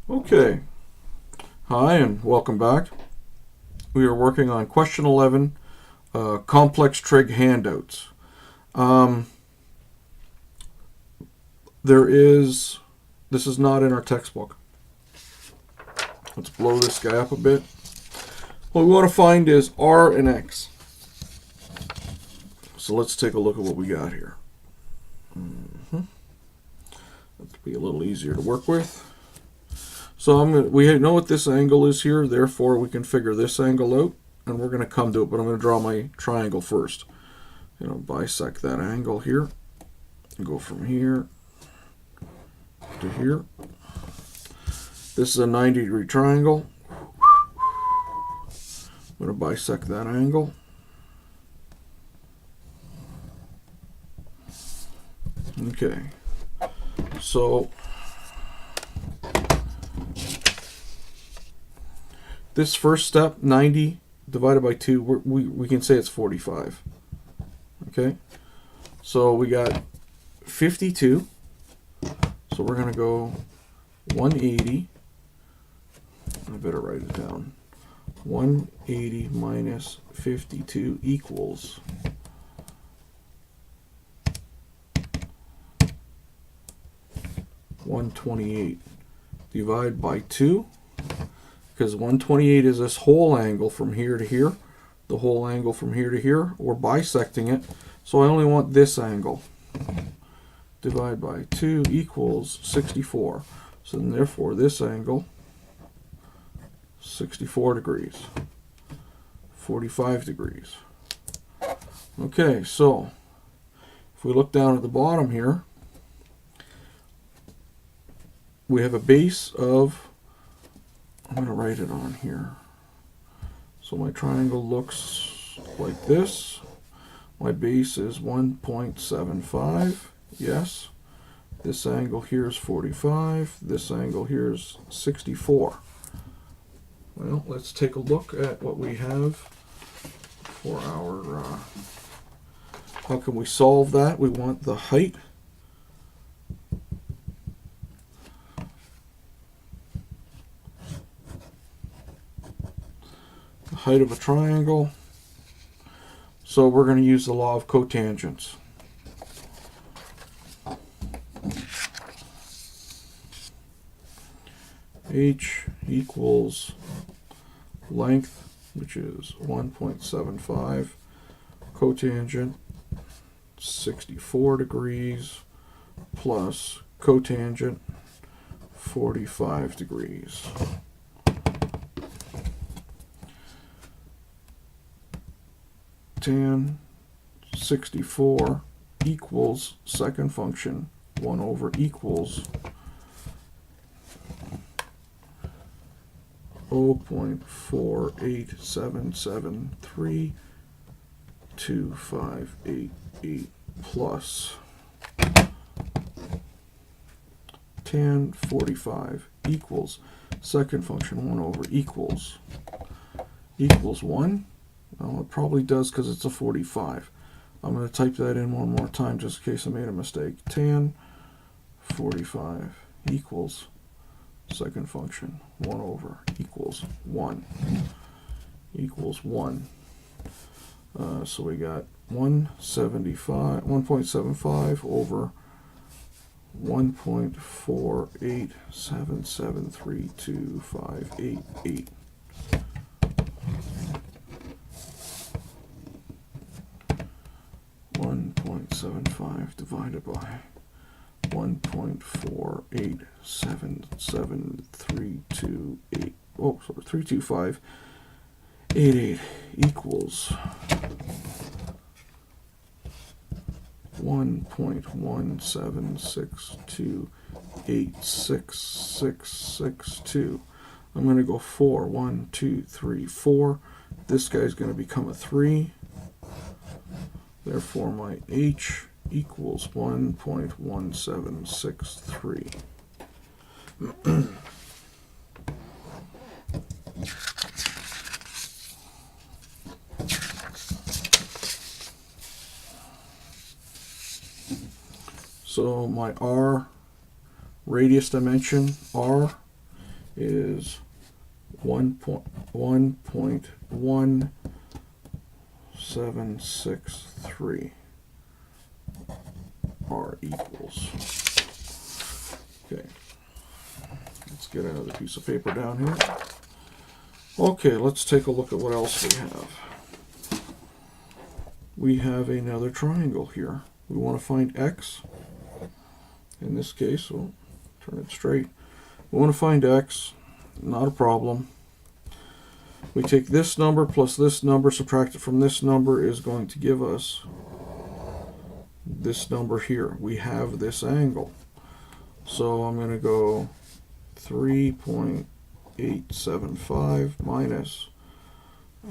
Okay, hi and welcome back. We are working on question 11, complex trig handouts. Um, this is not in our textbook. Let's blow this guy up a bit. What we want to find is R and X. So let's take a look at what we got here. That'll be a little easier to work with. So we know what this angle is here, therefore we can figure this angle out, and we're going to come to it, but I'm going to draw my triangle first. Bisect that angle here, and go from here to here. This is a 90-degree triangle. I'm going to bisect that angle. Okay, so this first step, 90 divided by 2, we can say it's 45. Okay, so we got 52. So we're going to go 180. I better write it down. 180 minus 52 equals 128. Divide by 2, because 128 is this whole angle from here to here. The whole angle from here to here. We're bisecting it, so I only want this angle. Divide by 2 equals 64. So then therefore this angle, 64 degrees. 45 degrees. Okay, so if we look down at the bottom here, we have a base of, I'm going to write it on here. So my triangle looks like this. My base is 1.75. Yes. This angle here is 45. This angle here is 64. Well, let's take a look at what we have for our, how can we solve that? We want the height. Height of a triangle. So we're going to use the law of cotangents. H equals length, which is 1.75, cotangent 64 degrees plus cotangent 45 degrees. Tan 64 equals second function 1 over equals 0.487732588 plus tan 45 equals second function 1 over equals 1. Well, it probably does because it's a 45. I'm going to type that in one more time just in case I made a mistake. Tan 45 equals second function 1 over equals 1. So we got 1.75 over 1.487732588. 1.75 divided by 1.4877328. Oh, sorry, 32588 equals 1.176286662. I'm going to go 4. 1, 2, 3, 4. This guy's going to become a 3. Therefore, my H equals 1.1763. So my R radius dimension, R, is 1.1763. R equals. Okay. Let's get another piece of paper down here. Okay, let's take a look at what else we have. We have another triangle here. We want to find x. In this case, we'll turn it straight. We want to find x. Not a problem. We take this number plus this number, subtract it from this number, is going to give us this number here. We have this angle. So I'm going to go 3.875 minus,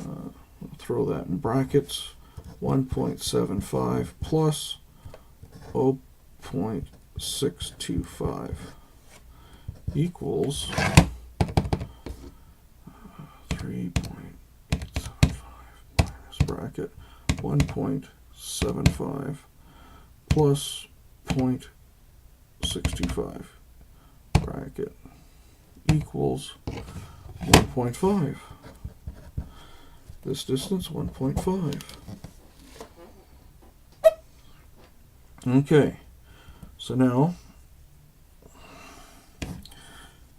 I'll throw that in brackets, 1.75 plus 0.625 equals 3.875 minus bracket 1.75 plus 0.625 bracket equals 1.5. This distance, 1.5. Okay, so now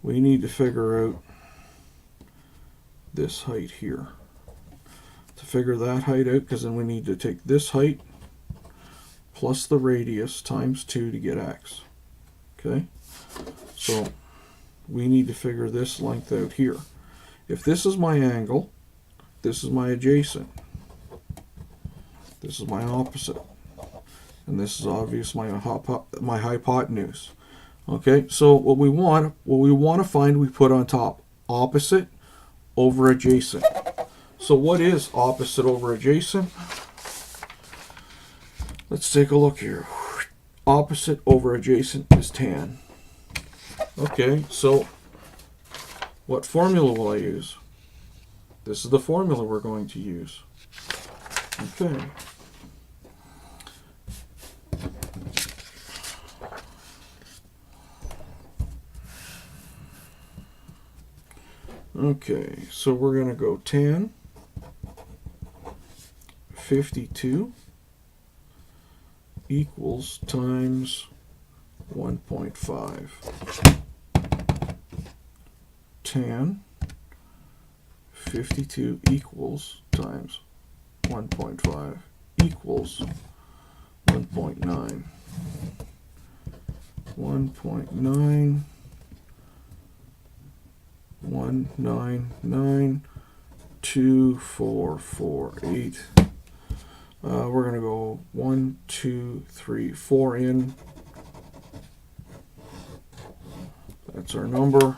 we need to figure out this height here. To figure that height out, because then we need to take this height plus the radius times 2 to get x. Okay, so we need to figure this length out here. If this is my angle, this is my adjacent, this is my opposite, and this is obvious my hypotenuse. Okay, so what we want to find, we put on top opposite over adjacent. So what is opposite over adjacent? Let's take a look here. Opposite over adjacent is tan. Okay, so what formula will I use? This is the formula we're going to use. Okay. Okay, so we're going to go tan 52 equals times 1.5. Tan 52 equals times 1.5 equals 1.9. 1.9 1992448. We're going to go 1, 2, 3, 4 in. That's our number.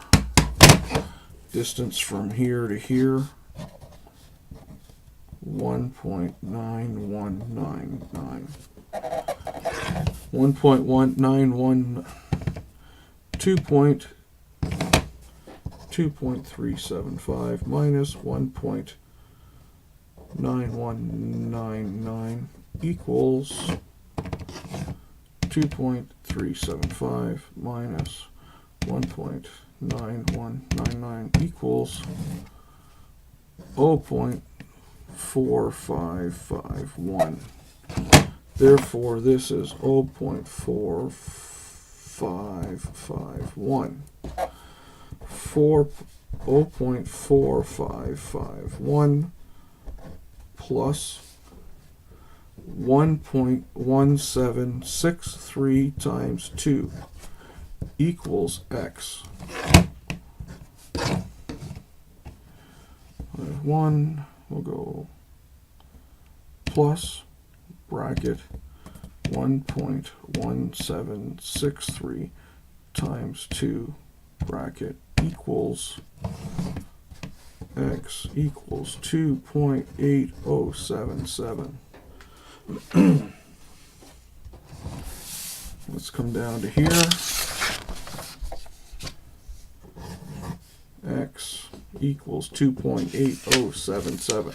Distance from here to here, 1.9199. 1.191, 2.375 minus 1.9199 equals 2.375 minus 1.9199 equals 0.4551. Therefore, this is 0.4551. 0.4551 plus 1.1763 times 2 equals x. 1, we'll go plus bracket 1.1763 times 2 bracket equals x equals 2.8077. Let's come down to here. X equals 2.8077.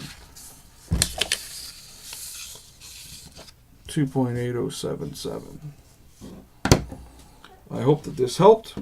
2.8077. I hope that this helped.